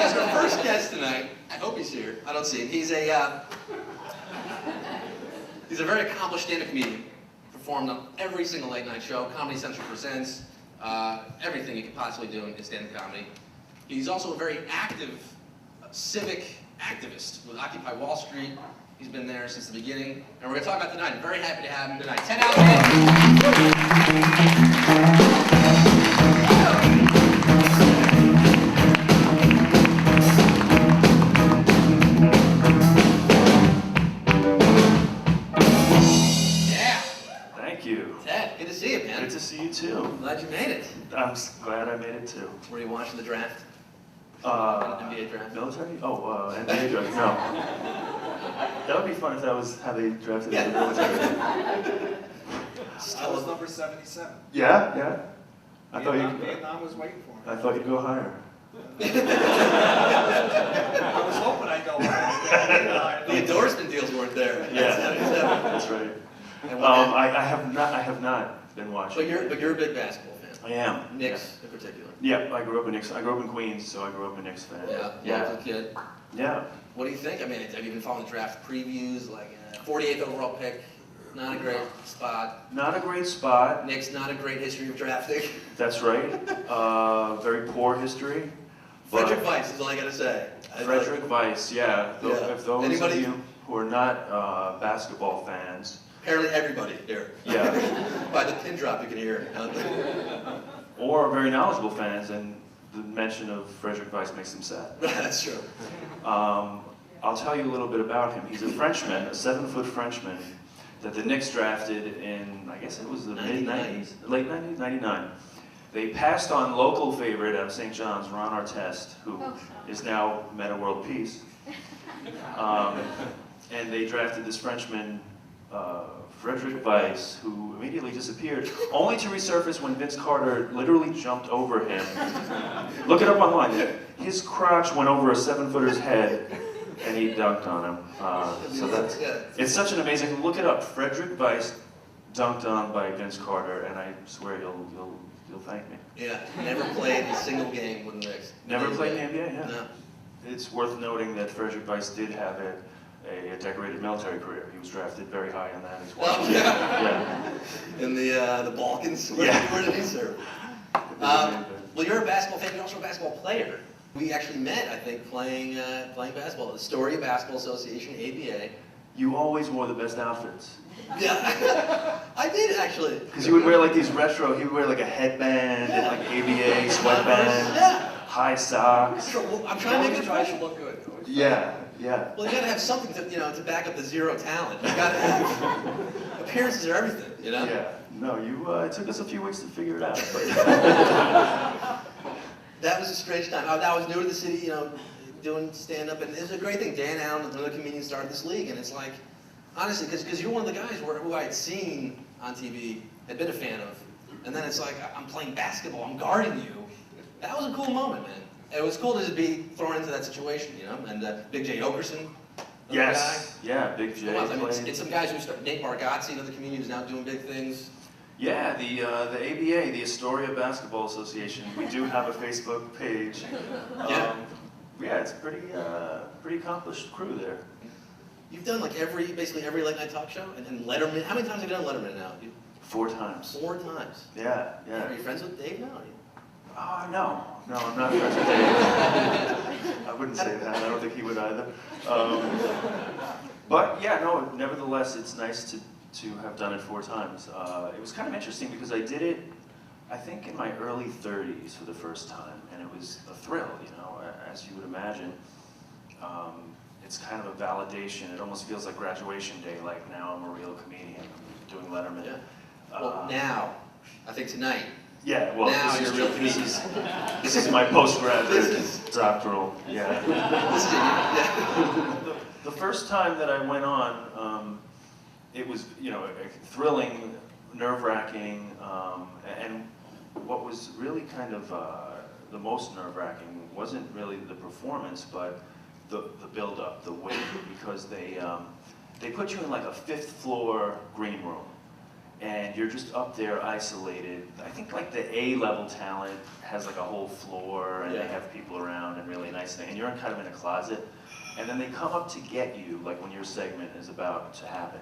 Because our first guest tonight, I hope he's here. I don't see him. He's a very accomplished stand-up comedian. Performed on every single late night show. Comedy Central presents everything you could possibly do in stand-up comedy. He's also a very active civic activist with Occupy Wall Street. He's been there since the beginning, and we're going to talk about tonight. I'm very happy to have him tonight. Ted Alexandro. Good to see you, man. Good to see you too. Glad you made it. I'm glad I made it too. Were you watching the draft? NBA draft? Military? Oh, NBA draft. No. That would be fun if that was how they drafted the military. I was number 77. Yeah. Vietnam was waiting for me. I thought you'd go higher. I was hoping I'd go higher. The endorsement deals weren't there. Yeah, that's right. I have not been watching. But you're a big basketball fan. I am. Knicks in particular. Yeah, I grew up in Knicks. I grew up in Queens, so I grew up a Knicks fan. Yeah. As a kid. Yeah. What do you think? I mean, have you been following the draft previews? Like 48th overall pick, not a great spot. Not a great spot. Knicks, not a great history of drafting. That's right. Very poor history. Frederick Weiss is all I gotta say. Frederick Weiss, yeah. If those Anybody? of you who are not basketball fans. Apparently everybody here. Yeah. By the pin drop you can hear. Or very knowledgeable fans, and the mention of Frederick Weiss makes them sad. That's true. I'll tell you a little bit about him. He's a Frenchman, a 7-foot Frenchman, that the Knicks drafted in, I guess it was the mid-90s, late 90s, 99. They passed on local favorite out of St. John's, Ron Artest, who is now Meta World Peace. And they drafted this Frenchman, Frederick Weiss, who immediately disappeared, only to resurface when Vince Carter literally jumped over him. Look it up online. His crotch went over a 7-footer's head, and he dunked on him. It's such an amazing. Look it up. Frederick Weiss dunked on by Vince Carter, and I swear you'll thank me. Yeah, never played a single game with the Knicks. Never played in the NBA. Yeah. No. It's worth noting that Frederick Weiss did have a decorated military career. He was drafted very high on that as well. Oh, yeah. In the Balkans? Where did he serve? Well, you're a basketball fan, you're also a basketball player. We actually met, I think, playing basketball at the Astoria Basketball Association, ABA. You always wore the best outfits. Yeah, I did actually. Because you would wear like these retro, he would wear like a headband and like ABA sweatbands, high socks. Well, I'm trying to make it try to look good. Yeah. Well, you gotta have something to, to back up the zero talent. You gotta have, appearances are everything, Yeah. No, it took us a few weeks to figure it out. That was a strange time. I was new to the city, doing stand-up, and it was a great thing. Dan Allen, another comedian, started this league, and it's like, honestly, because you're one of the guys who I had seen on TV, had been a fan of, and then it's like, I'm playing basketball, I'm guarding you. That was a cool moment, man. It was cool to just be thrown into that situation, and Big J. Okerson, yes, guy. Yeah, Big J. It's some guys who started, Nate Bargatze, another comedian who's now doing big things. Yeah, the ABA, the Astoria Basketball Association, we do have a Facebook page. Yeah, it's a pretty accomplished crew there. You've done like basically every late night talk show, and Letterman. How many times have you done Letterman now? 4 times. 4 times. Yeah. Are you friends with Dave now? No, I'm not friends with Dave. I wouldn't say that. I don't think he would either. But yeah, no. Nevertheless, it's nice to have done it 4 times. It was kind of interesting because I did it, I think, in my early 30s for the first time, and it was a thrill, as you would imagine. It's kind of a validation. It almost feels like graduation day, like now I'm a real comedian, I'm doing Letterman. Yeah. Well, now, I think tonight. Yeah, well, now you're a real comedian. This is my postgraduate doctoral, yeah. This is it, yeah. The first time that I went on, it was, thrilling, nerve-wracking, and what was really kind of the most nerve-wracking wasn't really the performance, but the build-up, the wait, because they put you in like a 5th floor green room, and you're just up there isolated. I think like the A-level talent has like a whole floor, and they have people around and really nice thing, and you're kind of in a closet, and then they come up to get you, like when your segment is about to happen.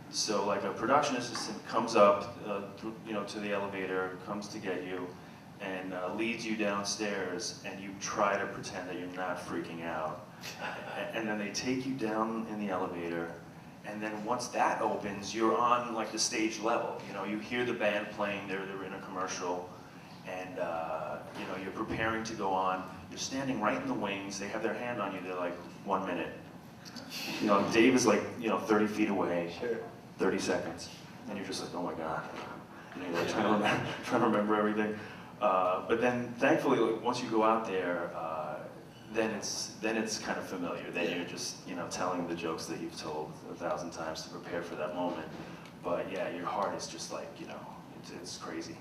So like a production assistant comes up, to the elevator, comes to get you, and leads you downstairs, and you try to pretend that you're not freaking out. And then they take you down in the elevator, and then once that opens, you're on like the stage level. You hear the band playing, they're in a commercial, and you're preparing to go on. You're standing right in the wings, they have their hand on you, they're like, 1 minute. Dave is like, 30 feet away, 30 seconds. And you're just like, oh my God. You're like trying to remember everything. But then thankfully, once you go out there, then it's kind of familiar. Then you're just telling the jokes that you've told 1,000 times to prepare for that moment. But yeah, your heart is just like it's crazy.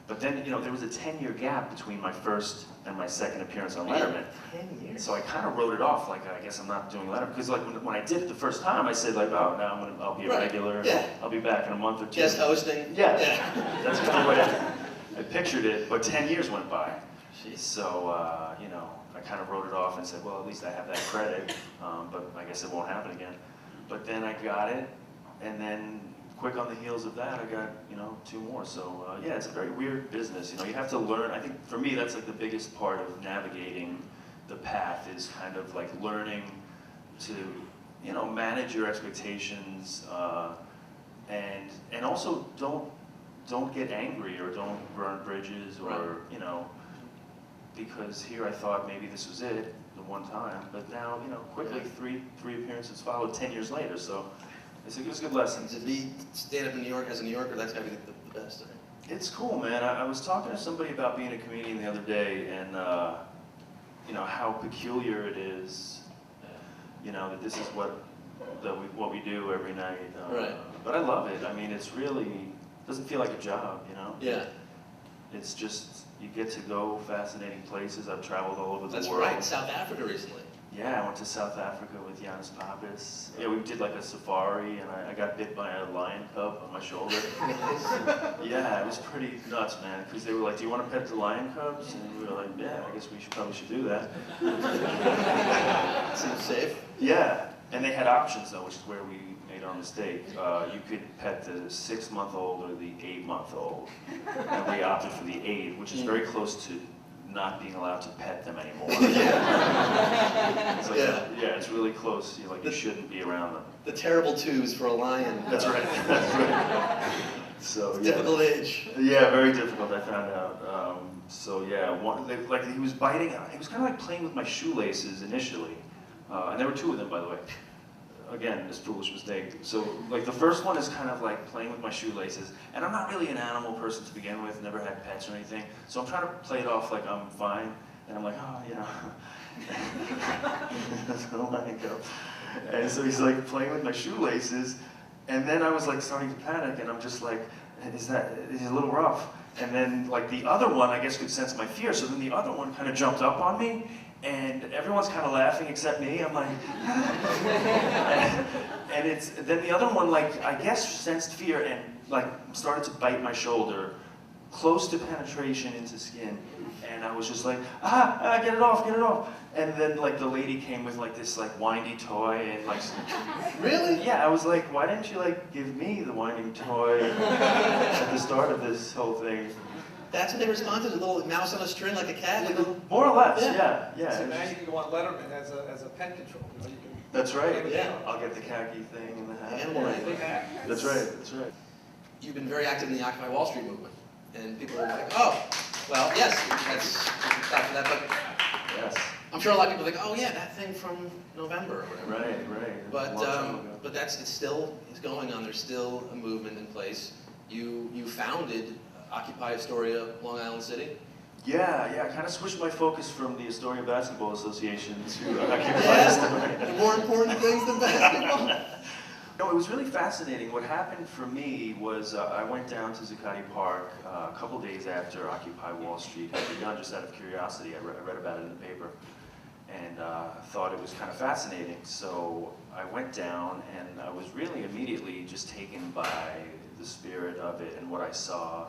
But then there was a 10-year gap between my first and my second appearance on Letterman. 10 years. So I kind of wrote it off like I guess I'm not doing Letterman, because like when I did it the first time, I said like, oh, now I'll be a regular. Yeah. I'll be back in a month or 2. Just hosting. Yeah. That's kind of what I pictured it. But 10 years went by. Jeez. So I kind of wrote it off and said, well, at least I have that credit. But I guess it won't happen again. But then I got it, and then quick on the heels of that, I got 2 more. So yeah, it's a very weird business. You have to learn. I think for me, that's like the biggest part of navigating the path is kind of like learning to manage your expectations, and also don't get angry or don't burn bridges or because here I thought maybe this was it the one time, but now quickly three appearances followed 10 years later. So it was a good lesson. To be stand up in New York as a New Yorker, that's gotta be the best. I think. It's cool, man. I was talking to somebody about being a comedian the other day, and how peculiar it is, that this is what we do every night. Right. But I love it. I mean, it doesn't feel like a job, Yeah. It's just, you get to go fascinating places. I've traveled all over the That's world. right. South Africa recently. Yeah, I went to South Africa with Giannis Pappas. Yeah, we did like a safari, and I got bit by a lion cub on my shoulder. Yeah, it was pretty nuts, man, because they were like, do you want to pet the lion cubs? And we were like, yeah, I guess we probably should do that. Seems safe. Yeah, and they had options, though, which is where we made our mistake. You could pet the 6-month-old or the 8-month-old, and we opted for the 8, which is very close to not being allowed to pet them anymore. It's like, it's really close. You shouldn't be around them. The terrible twos for a lion. That's right. That's right. So yeah. Difficult age. Yeah, very difficult. I found out. So yeah, he was biting. He was kind of like playing with my shoelaces initially, and there were 2 of them, by the way. Again, this foolish mistake. So like the first one is kind of like playing with my shoelaces, and I'm not really an animal person to begin with, never had pets or anything, so I'm trying to play it off like I'm fine, and I'm like, oh, oh my God. And so he's like playing with my shoelaces, and then I was like starting to panic, and I'm just like, he's a little rough. And then like the other one, I guess, could sense my fear, so then the other one kind of jumped up on me, and everyone's kind of laughing except me. I'm like, and then the other one, like, I guess sensed fear and like started to bite my shoulder, close to penetration into skin. And I was just like, get it off. And then like the lady came with like this like windy toy and like, Really? yeah, I was like, why didn't you like give me the winding toy at the start of this whole thing? That's what they responded to, a little mouse on a string like a cat? Like a... More or less, Yeah. yeah. So now you can go on Letterman as a pet control. You can That's right. Yeah. I'll get the khaki thing in the hat. Animal rights. big hat. That's right. You've been very active in the Occupy Wall Street movement. And people are like, oh, well, yes, that's after that, but Yes. I'm sure a lot of people think, oh yeah, that thing from November or whatever. Right. But it's still going on. There's still a movement in place. You founded Occupy Astoria, Long Island City. Yeah. I kind of switched my focus from the Astoria Basketball Association to Occupy Yeah, Astoria. more important things than basketball. No, it was really fascinating. What happened for me was I went down to Zuccotti Park a couple days after Occupy Wall Street had begun, just out of curiosity. I read about it in the paper. And thought it was kind of fascinating. So I went down, and I was really immediately just taken by the spirit of it and what I saw,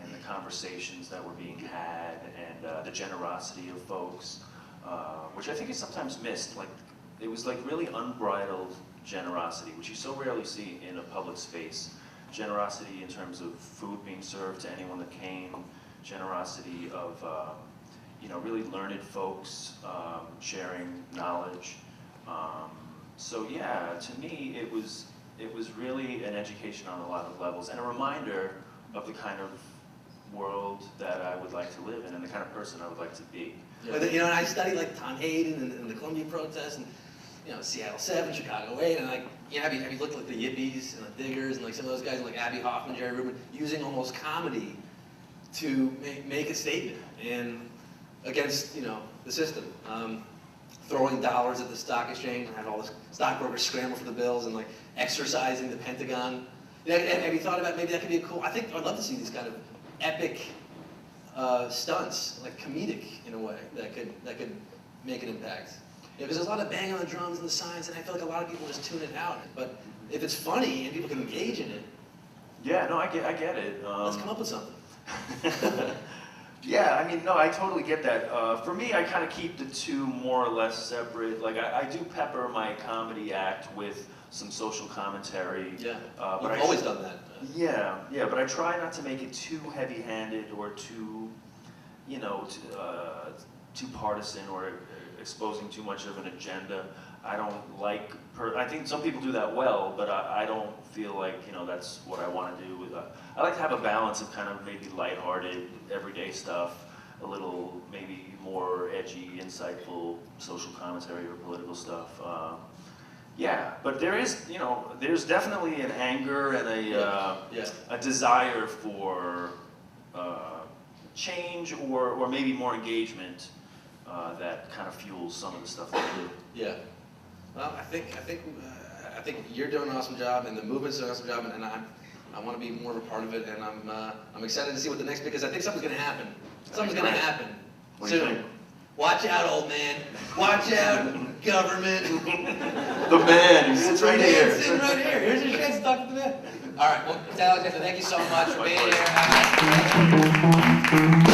and the conversations that were being had, and the generosity of folks, which I think is sometimes missed. Like, it was like really unbridled generosity, which you so rarely see in a public space. Generosity in terms of food being served to anyone that came, generosity of you know, really learned folks sharing knowledge. So yeah, to me, it was really an education on a lot of levels, and a reminder of the kind of world that I would like to live in, and the kind of person I would like to be. Yeah. You know, and I studied like Tom Hayden and the Columbia protests, and you know, Seattle 7, Chicago 8, and like, you know, have you looked at like the Yippies and the Diggers and like some of those guys like Abby Hoffman, Jerry Rubin, using almost comedy to make a statement and against, you know, the system. Throwing dollars at the stock exchange and had all the stockbrokers scramble for the bills, and like exercising the Pentagon. You know, have you thought about maybe that could be a cool? I think I'd love to see these kind of epic stunts, like comedic in a way, that could make an impact. Because there's a lot of bang on the drums and the signs, and I feel like a lot of people just tune it out. But if it's funny and people can engage in it, yeah, no, I get it. let's come up with something. Yeah, I mean, no, I totally get that. For me, I kind of keep the two more or less separate. Like, I do pepper my comedy act with some social commentary. Yeah, but I've always done that. Yeah, but I try not to make it too heavy-handed or too, you know, too partisan or exposing too much of an agenda. I don't like, I think some people do that well, but I don't feel like, you know, that's what I want to do. I like to have a balance of kind of maybe lighthearted, everyday stuff, a little maybe more edgy, insightful social commentary or political stuff. Yeah, but there is, you know, there's definitely an anger and a desire for change or maybe more engagement that kind of fuels some of the stuff that we do. Yeah. Well, I think you're doing an awesome job, and the movement's doing an awesome job, and I want to be more of a part of it, and I'm excited to see what the next, because I think something's going to happen. Something's going to happen soon. Watch out, old man. Watch out, government. The man, he sits right here. He's sitting right here. Here's your chance to talk to the man. All right, well, Ted Alexandro, thank you so much for being here.